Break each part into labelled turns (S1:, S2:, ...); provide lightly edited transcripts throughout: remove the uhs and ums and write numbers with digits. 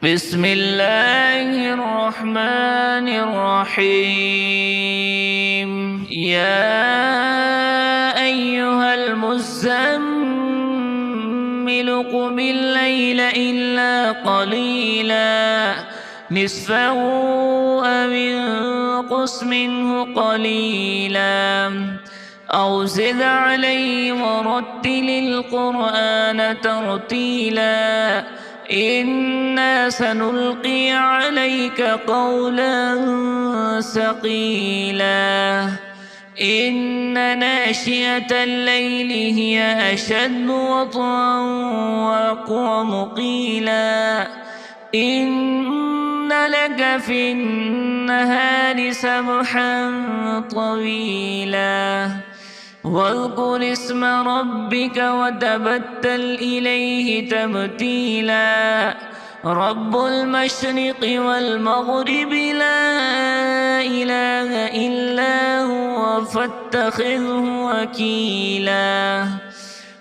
S1: بسم الله الرحمن الرحيم. يا أيها المزمل قم الليل إلا قليلا نصفه أو انقص منه قليلا أو زد عليه ورتل القرآن ترتيلا إنا سنلقي عليك قولا ثقيلا إن ناشئة الليل هي أشد وطئا وأقوم قيلا إن لك في النهار سبحا طويلا واذكر اسم ربك وتبتل إليه تبتيلا رب المشرق والمغرب لا إله إلا هو فاتخذه وكيلا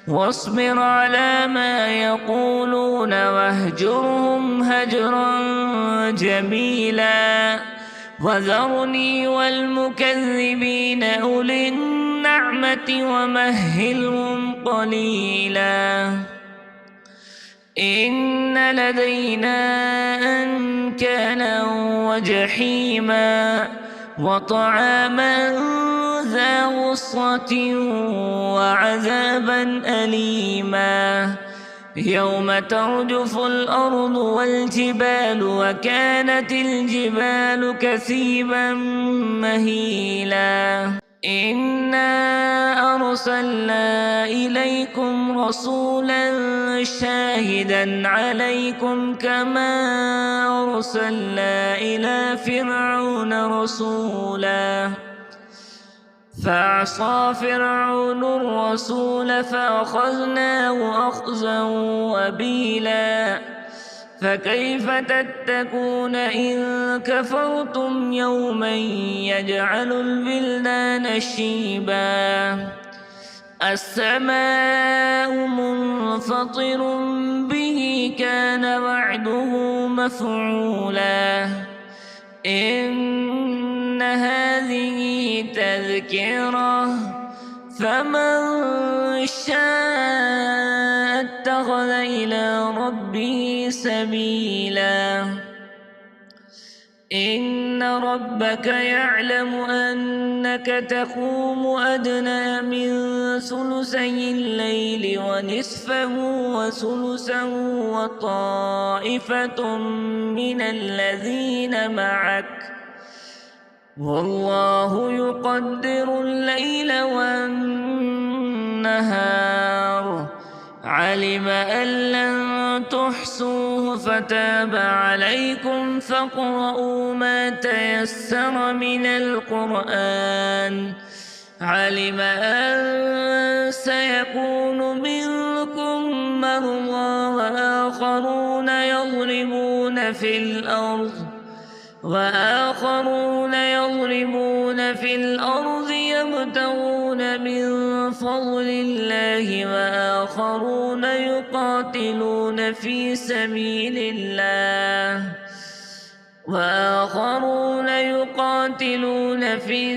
S1: واصبر على ما يقولون واهجرهم هجرا جميلا وذرني والمكذبين أولي النعمة ومهلهم قليلا إن لدينا أنكالا وجحيما وطعاما ذا غصة وعذابا أليما يوم ترجف الأرض والجبال وكانت الجبال كثيبا مهيلا إنا أرسلنا إليكم رسولا شاهدا عليكم كما أرسلنا إلى فرعون رسولا فعصى فرعون الرسول فأخذناه أخذا وبيلا فكيف تتقون إن كفرتم يوما يجعل البلدان شيبا السماء منفطر به كان وعده مفعولا إن هذه تذكرة فمن شاء اتخذ إلى ربه سبيلا إن ربك يعلم أنك تقوم أدنى من ثلثي الليل ونصفه وثلثه وطائفة من الذين معك والله يقدر الليل والنهار علم أن لن تحصوه فتاب عليكم فاقرؤوا ما تيسر من القرآن علم أن سيكون منكم مرضى وآخرون يضربون في الأرض يبتغون من فضل الله وآخرون يقاتلون في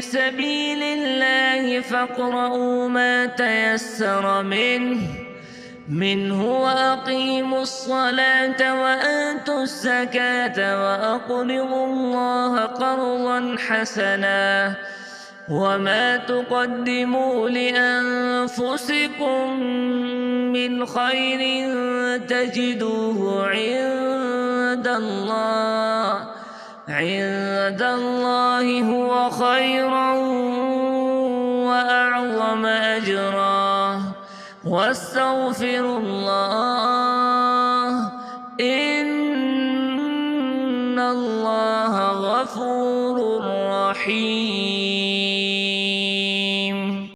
S1: سبيل الله فاقرؤوا ما تيسر منه وأقيموا الصلاة وآتوا الزكاة وأقرضوا الله قرضا حسنا وما تقدموا لأنفسكم من خير تجدوه عند الله هو خيرا وأعظم أجرا واستغفروا الله إن الله غفور رحيم.